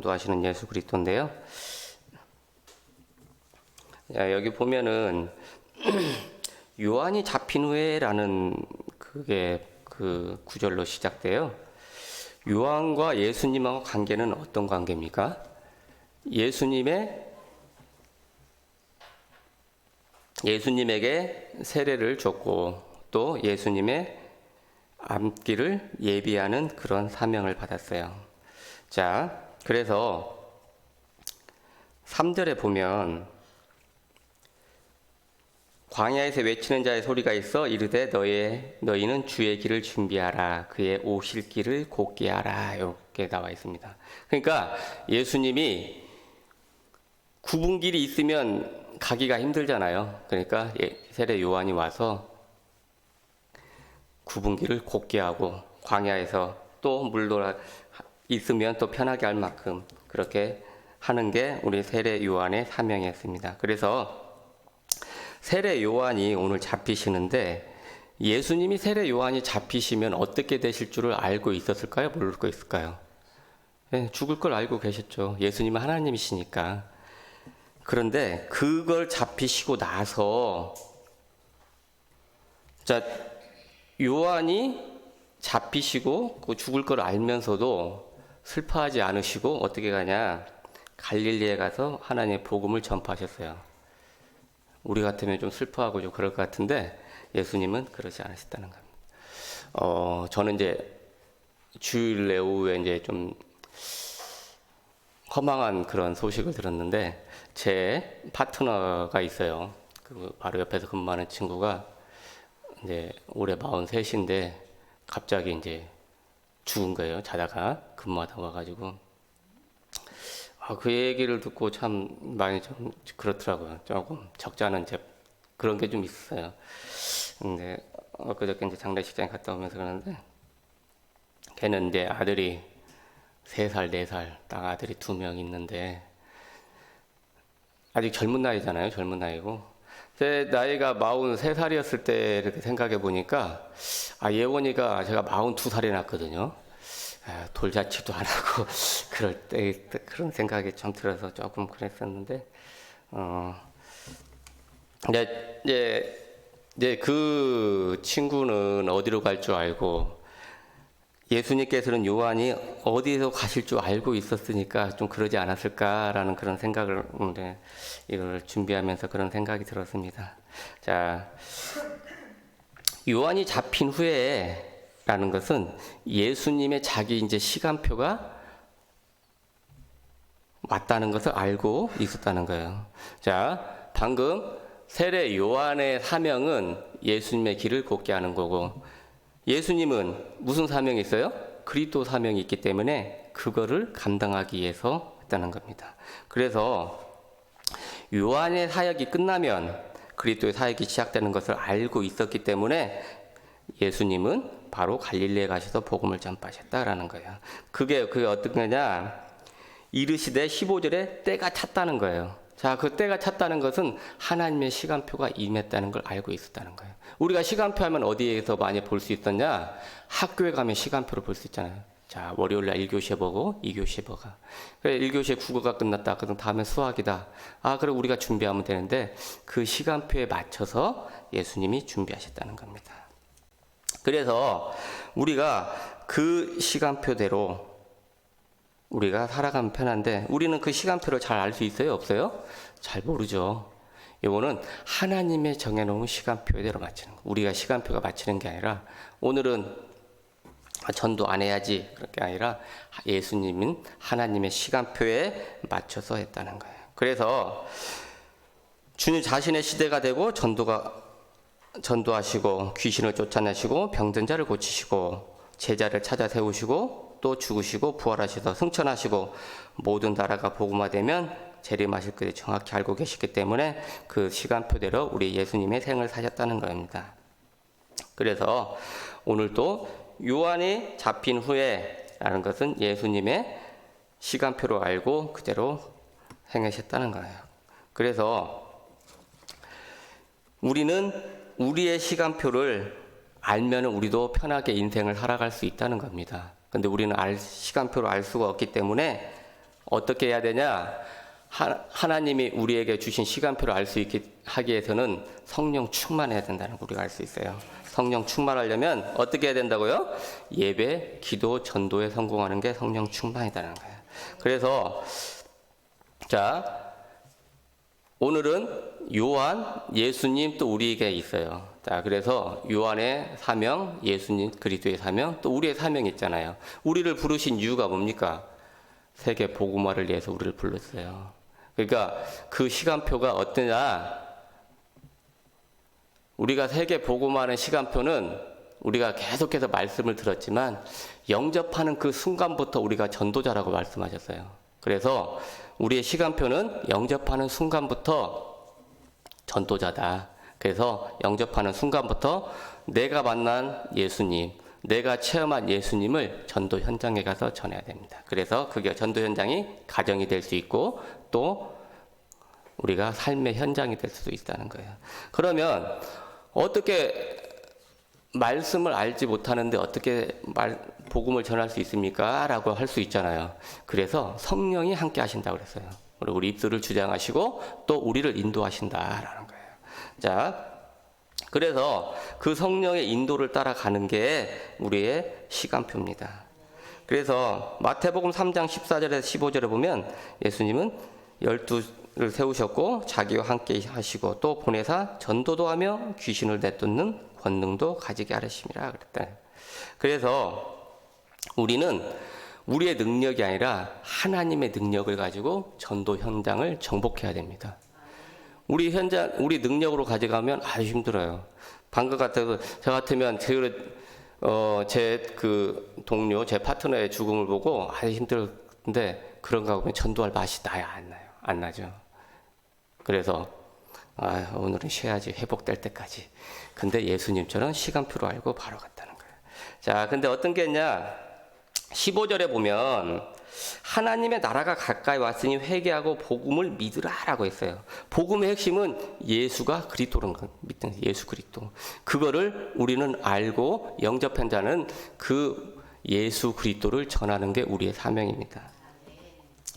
전도하시는 예수 그리스도인데요. 여기 보면은 요한이 잡힌 후에라는 그게 그 구절로 시작돼요. 요한과 예수님하고 관계는 어떤 관계입니까? 예수님에게 세례를 줬고 또 예수님의 암기를 예비하는 그런 사명을 받았어요. 자, 그래서 3절에 보면 광야에서 외치는 자의 소리가 있어 이르되 너희는 주의 길을 준비하라 그의 오실 길을 곧게 하라 이렇게 나와 있습니다. 그러니까 예수님이 굽은 길이 있으면 가기가 힘들잖아요. 그러니까 세례 요한이 와서 굽은 길을 곧게 하고 광야에서 또 물놀아 있으면 또 편하게 할 만큼 그렇게 하는 게 우리 세례 요한의 사명이었습니다. 그래서 세례 요한이 오늘 잡히시는데 예수님이 세례 요한이 잡히시면 어떻게 되실 줄을 알고 있었을까요? 모르고 있을까요? 네, 죽을 걸 알고 계셨죠. 예수님은 하나님이시니까. 그런데 그걸 잡히시고 나서 자, 요한이 잡히시고 죽을 걸 알면서도 슬퍼하지 않으시고 어떻게 가냐? 갈릴리에 가서 하나님의 복음을 전파하셨어요. 우리 같으면 좀 슬퍼하고 좀 그럴 것 같은데 예수님은 그러지 않으셨다는 겁니다. 저는 이제 주일 오후에 이제 좀 허망한 그런 소식을 들었는데 제 파트너가 있어요. 그 바로 옆에서 근무하는 친구가 이제 올해 43인데 갑자기 이제 죽은 거예요. 자다가 근무하다 와가지고. 그 얘기를 듣고 참 많이 좀 그렇더라고요. 조금 적잖은 그런 게 좀 있어요. 근데 엊그저께 이제 장례식장에 갔다 오면서 그러는데 걔는 이제 아들이 3살, 4살, 딱 아들이 2명 있는데 아직 젊은 나이잖아요. 젊은 나이고. 제 나이가 43살이었을 때 이렇게 생각해 보니까 예원이가 제가 42살이 났거든요. 돌자치도 안 하고 그럴 때 그런 생각이 좀 들어서 조금 그랬었는데 이제 그 친구는 어디로 갈 줄 알고 예수님께서는 요한이 어디서 가실 줄 알고 있었으니까 좀 그러지 않았을까라는 그런 생각을 이걸 준비하면서 그런 생각이 들었습니다. 자, 요한이 잡힌 후에 라는 것은 예수님의 자기 이제 시간표가 왔다는 것을 알고 있었다는 거예요. 자, 방금 세례 요한의 사명은 예수님의 길을 곧게 하는 거고 예수님은 무슨 사명이 있어요? 그리스도 사명이 있기 때문에 그거를 감당하기 위해서 했다는 겁니다. 그래서 요한의 사역이 끝나면 그리스도의 사역이 시작되는 것을 알고 있었기 때문에 예수님은 바로 갈릴리에 가셔서 복음을 전파하셨다라는 거예요. 그게 어떤 거냐? 이르시되 15절에 때가 찼다는 거예요. 자, 그 때가 찼다는 것은 하나님의 시간표가 임했다는 걸 알고 있었다는 거예요. 우리가 시간표 하면 어디에서 많이 볼 수 있었냐? 학교에 가면 시간표를 볼 수 있잖아요. 자, 월요일날 1교시에 보고 2교시에 보고. 그래, 1교시에 국어가 끝났다. 그럼 다음에 수학이다. 그래 우리가 준비하면 되는데 그 시간표에 맞춰서 예수님이 준비하셨다는 겁니다. 그래서 우리가 그 시간표대로 우리가 살아가면 편한데 우리는 그 시간표를 잘 알 수 있어요? 없어요? 잘 모르죠. 이거는 하나님의 정해놓은 시간표대로 맞추는 거. 우리가 시간표가 맞추는 게 아니라 오늘은 전도 안 해야지 그렇게 아니라 예수님은 하나님의 시간표에 맞춰서 했다는 거예요. 그래서 주님 자신의 시대가 되고 전도하시고 귀신을 쫓아내시고 병든 자를 고치시고 제자를 찾아 세우시고 또 죽으시고 부활하셔서 승천하시고 모든 나라가 복음화되면 재림하실 것을 정확히 알고 계시기 때문에 그 시간표대로 우리 예수님의 생을 사셨다는 겁니다. 그래서 오늘도 요한이 잡힌 후에라는 것은 예수님의 시간표로 알고 그대로 행하셨다는 거예요. 그래서 우리는 우리의 시간표를 알면 우리도 편하게 인생을 살아갈 수 있다는 겁니다. 근데 우리는 시간표를 알 수가 없기 때문에 어떻게 해야 되냐? 하나님이 우리에게 주신 시간표를 알 수 있게 하기 위해서는 성령 충만해야 된다는 걸 우리가 알 수 있어요. 성령 충만하려면 어떻게 해야 된다고요? 예배, 기도, 전도에 성공하는 게 성령 충만이라는 거예요. 그래서 자, 오늘은 요한, 예수님 또 우리에게 있어요. 자, 그래서 요한의 사명, 예수님 그리스도의 사명, 또 우리의 사명이 있잖아요. 우리를 부르신 이유가 뭡니까? 세계 복음화를 위해서 우리를 불렀어요. 그러니까 그 시간표가 어떠냐? 우리가 세계 복음화하는 시간표는 우리가 계속해서 말씀을 들었지만 영접하는 그 순간부터 우리가 전도자라고 말씀하셨어요. 그래서 우리의 시간표는 영접하는 순간부터 전도자다. 그래서 영접하는 순간부터 내가 만난 예수님, 내가 체험한 예수님을 전도 현장에 가서 전해야 됩니다. 그래서 그게 전도 현장이 가정이 될 수 있고 또 우리가 삶의 현장이 될 수도 있다는 거예요. 그러면 어떻게 말씀을 알지 못하는데 어떻게 복음을 전할 수 있습니까? 라고 할 수 있잖아요. 그래서 성령이 함께 하신다고 그랬어요. 우리 입술을 주장하시고 또 우리를 인도하신다라는 거예요. 자, 그래서 그 성령의 인도를 따라가는 게 우리의 시간표입니다. 그래서 마태복음 3장 14절에서 15절에 보면 예수님은 12를 세우셨고 자기와 함께 하시고 또 보내사 전도도 하며 귀신을 내쫓는 권능도 가지게 하셨습니다. 그랬다. 그래서 우리는 우리의 능력이 아니라 하나님의 능력을 가지고 전도 현장을 정복해야 됩니다. 우리 능력으로 가져가면 아주 힘들어요. 방금 같아도 저 같으면 제 그 동료, 제 파트너의 죽음을 보고 아주 힘들었는데 그런가 보면 전도할 맛이 나야 안 나요. 안 나죠. 그래서 오늘은 쉬어야지 회복될 때까지. 근데 예수님처럼 시간표로 알고 바로 갔다는 거예요. 자, 근데 어떤 게 있냐? 15절에 보면 하나님의 나라가 가까이 왔으니 회개하고 복음을 믿으라라고 했어요. 복음의 핵심은 예수가 그리스도라는 거, 믿는 예수 그리스도. 그거를 우리는 알고 영접한 자는 그 예수 그리스도를 전하는 게 우리의 사명입니다.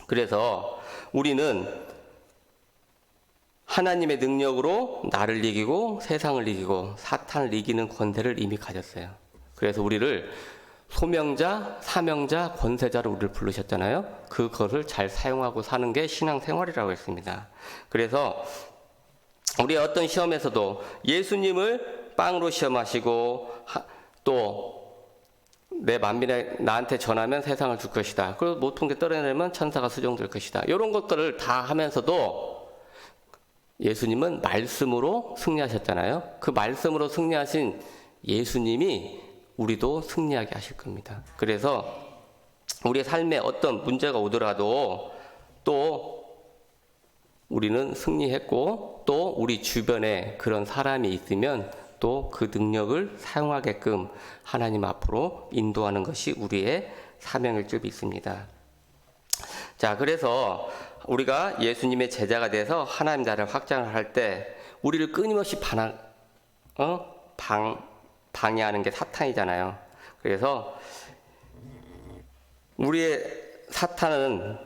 그래서 우리는 하나님의 능력으로 나를 이기고 세상을 이기고 사탄을 이기는 권세를 이미 가졌어요. 그래서 우리를 소명자, 사명자, 권세자로 우리를 부르셨잖아요. 그것을 잘 사용하고 사는 게 신앙생활이라고 했습니다. 그래서 우리 어떤 시험에서도 예수님을 빵으로 시험하시고 또 내 만민에 나한테 전하면 세상을 줄 것이다. 그리고 모퉁이 떨어내면 천사가 수종될 것이다. 이런 것들을 다 하면서도 예수님은 말씀으로 승리하셨잖아요. 그 말씀으로 승리하신 예수님이 우리도 승리하게 하실 겁니다. 그래서 우리의 삶에 어떤 문제가 오더라도 또 우리는 승리했고 또 우리 주변에 그런 사람이 있으면 또 그 능력을 사용하게끔 하나님 앞으로 인도하는 것이 우리의 사명일 줄 믿습니다. 자, 그래서 우리가 예수님의 제자가 돼서 하나님 나라를 확장을 할 때 우리를 끊임없이 방해하는 게 사탄이잖아요. 그래서 우리의 사탄은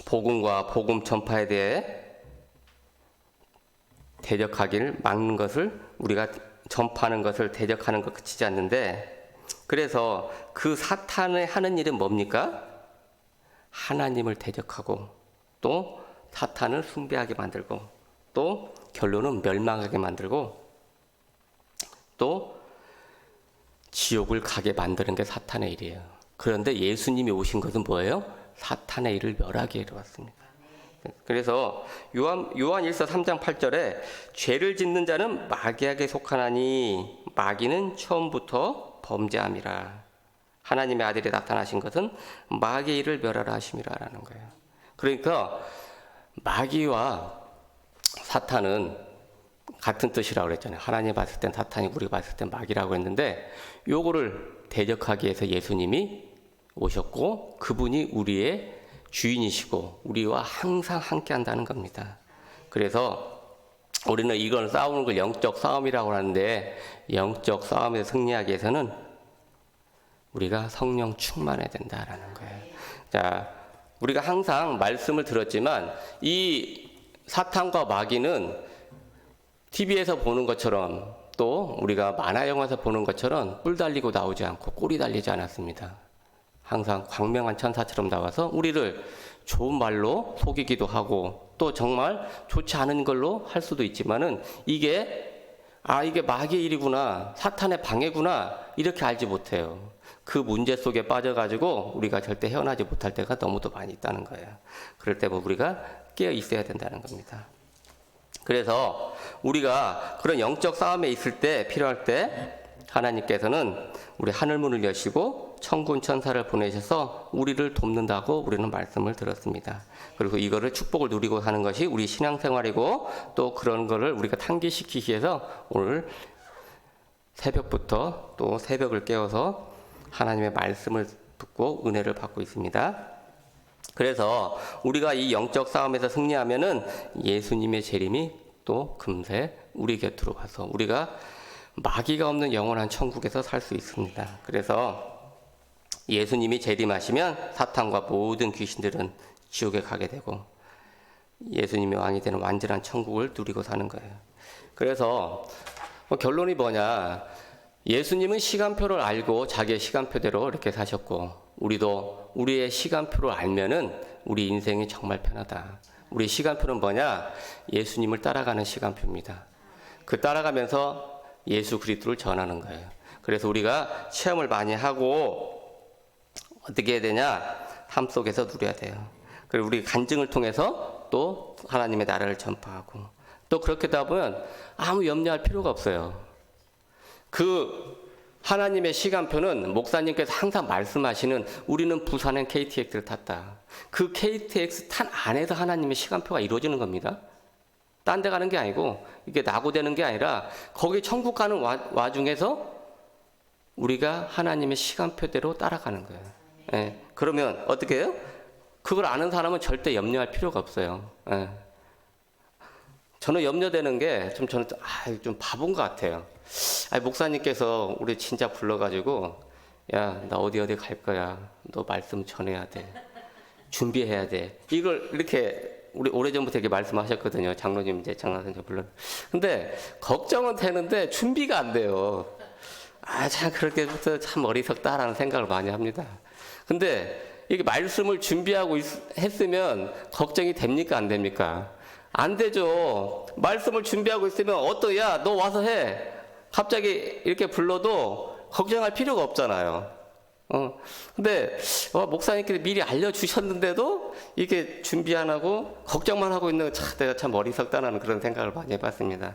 복음과 복음 전파에 대해 대적하기를 막는 것을 우리가 전파하는 것을 대적하는 것 그치지 않는데 그래서 그 사탄의 하는 일은 뭡니까? 하나님을 대적하고 또 사탄을 숭배하게 만들고 또 결론은 멸망하게 만들고 또 지옥을 가게 만드는 게 사탄의 일이에요. 그런데 예수님이 오신 것은 뭐예요? 사탄의 일을 멸하게 이루었습니다. 그래서 요한일서 3장 8절에 죄를 짓는 자는 마귀에게 속하나니 마귀는 처음부터 범죄함이라. 하나님의 아들이 나타나신 것은 마귀의 일을 멸하라 하심이라라는 거예요. 그러니까 마귀와 사탄은 같은 뜻이라고 그랬잖아요. 하나님 봤을 땐 사탄이, 우리 봤을 땐 마귀라고 했는데 요거를 대적하기 위해서 예수님이 오셨고 그분이 우리의 주인이시고 우리와 항상 함께 한다는 겁니다. 그래서 우리는 이걸 싸우는 걸 영적 싸움이라고 하는데 영적 싸움에 승리하기 위해서는 우리가 성령 충만해야 된다라는 거예요. 자, 우리가 항상 말씀을 들었지만 이 사탄과 마귀는 TV에서 보는 것처럼 또 우리가 만화 영화에서 보는 것처럼 뿔 달리고 나오지 않고 꼬리 달리지 않았습니다. 항상 광명한 천사처럼 나와서 우리를 좋은 말로 속이기도 하고 또 정말 좋지 않은 걸로 할 수도 있지만은 이게 마귀의 일이구나, 사탄의 방해구나 이렇게 알지 못해요. 그 문제 속에 빠져가지고 우리가 절대 헤어나지 못할 때가 너무도 많이 있다는 거예요. 그럴 때 우리가 깨어 있어야 된다는 겁니다. 그래서 우리가 그런 영적 싸움에 있을 때, 필요할 때 하나님께서는 우리 하늘문을 여시고 천군 천사를 보내셔서 우리를 돕는다고 우리는 말씀을 들었습니다. 그리고 이거를 축복을 누리고 사는 것이 우리 신앙생활이고 또 그런 거를 우리가 상기시키기 위해서 오늘 새벽부터 또 새벽을 깨워서 하나님의 말씀을 듣고 은혜를 받고 있습니다. 그래서 우리가 이 영적 싸움에서 승리하면은 예수님의 재림이 또 금세 우리 곁으로 와서 우리가 마귀가 없는 영원한 천국에서 살 수 있습니다. 그래서 예수님이 재림하시면 사탄과 모든 귀신들은 지옥에 가게 되고 예수님이 왕이 되는 완전한 천국을 누리고 사는 거예요. 그래서 결론이 뭐냐? 예수님은 시간표를 알고 자기의 시간표대로 이렇게 사셨고 우리도 우리의 시간표를 알면은 우리 인생이 정말 편하다. 우리 시간표는 뭐냐? 예수님을 따라가는 시간표입니다. 그 따라가면서 예수 그리스도를 전하는 거예요. 그래서 우리가 체험을 많이 하고 어떻게 해야 되냐? 삶 속에서 누려야 돼요. 그리고 우리 간증을 통해서 또 하나님의 나라를 전파하고 또 그렇게 하다 보면 아무 염려할 필요가 없어요. 그 하나님의 시간표는 목사님께서 항상 말씀하시는 우리는 부산행 KTX를 탔다. 그 KTX 탄 안에서 하나님의 시간표가 이루어지는 겁니다. 딴 데 가는 게 아니고 이게 낙오되는 게 아니라 거기 천국 가는 와중에서 우리가 하나님의 시간표대로 따라가는 거예요. 예. 그러면 어떻게 해요? 그걸 아는 사람은 절대 염려할 필요가 없어요. 예. 저는 염려되는 게 저는 좀 바본 것 같아요. 목사님께서 우리 진짜 불러가지고 야, 나 어디 갈 거야. 너 말씀 전해야 돼. 준비해야 돼. 이걸 이렇게 우리 오래전부터 이렇게 말씀하셨거든요. 장로님 이제 장로님 불러. 근데 걱정은 되는데 준비가 안 돼요. 참 그렇게부터 참 어리석다라는 생각을 많이 합니다. 근데 이게 말씀을 준비하고 했으면 걱정이 됩니까? 안 됩니까? 안 되죠. 말씀을 준비하고 있으면 야, 너 와서 해. 갑자기 이렇게 불러도 걱정할 필요가 없잖아요. 근데 목사님께서 미리 알려주셨는데도 이게 준비 안 하고 걱정만 하고 있는 내가 참 어리석다는 그런 생각을 많이 해봤습니다.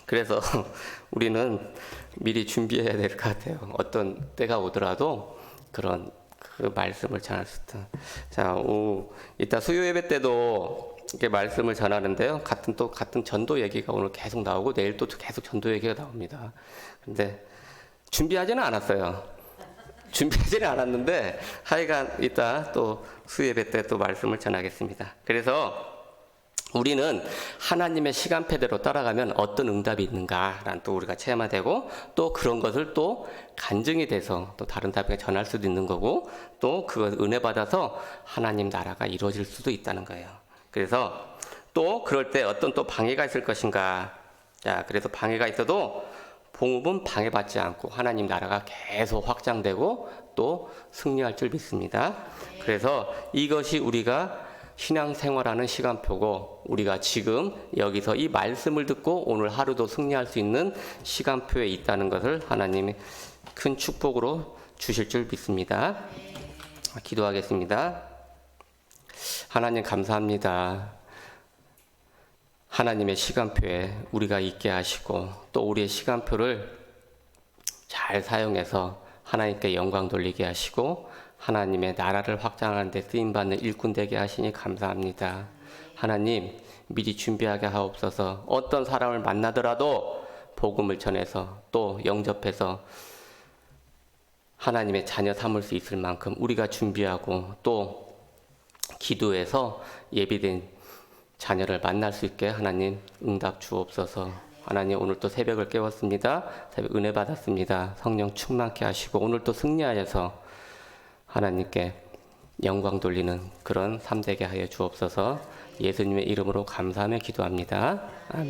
그래서 우리는 미리 준비해야 될 것 같아요. 어떤 때가 오더라도 그런 그 말씀을 전할 수 있다. 자, 이따 수요 예배 때도 이렇게 말씀을 전하는데요. 같은 전도 얘기가 오늘 계속 나오고 내일 또 계속 전도 얘기가 나옵니다. 근데 준비하지는 않았어요. 준비하지는 않았는데 하여간 이따 또 수요 예배 때 또 말씀을 전하겠습니다. 그래서 우리는 하나님의 시간표대로 따라가면 어떤 응답이 있는가라는 또 우리가 체험이 되고 또 그런 것을 또 간증이 돼서 또 다른 사람에게 전할 수도 있는 거고 또 그걸 은혜 받아서 하나님 나라가 이루어질 수도 있다는 거예요. 그래서 또 그럴 때 어떤 또 방해가 있을 것인가. 자, 그래서 방해가 있어도 복음은 방해받지 않고 하나님 나라가 계속 확장되고 또 승리할 줄 믿습니다. 그래서 이것이 우리가 신앙생활하는 시간표고 우리가 지금 여기서 이 말씀을 듣고 오늘 하루도 승리할 수 있는 시간표에 있다는 것을 하나님이 큰 축복으로 주실 줄 믿습니다. 기도하겠습니다. 하나님 감사합니다. 하나님의 시간표에 우리가 있게 하시고 또 우리의 시간표를 잘 사용해서 하나님께 영광 돌리게 하시고 하나님의 나라를 확장하는 데 쓰임받는 일꾼 되게 하시니 감사합니다. 하나님 미리 준비하게 하옵소서. 어떤 사람을 만나더라도 복음을 전해서 또 영접해서 하나님의 자녀 삼을 수 있을 만큼 우리가 준비하고 또 기도해서 예비된 자녀를 만날 수 있게 하나님 응답 주옵소서. 하나님 오늘 또 새벽을 깨웠습니다. 새벽 은혜 받았습니다. 성령 충만케 하시고 오늘 또 승리하여서 하나님께 영광 돌리는 그런 삶 되게 하여 주옵소서. 예수님의 이름으로 감사하며 기도합니다. 아멘.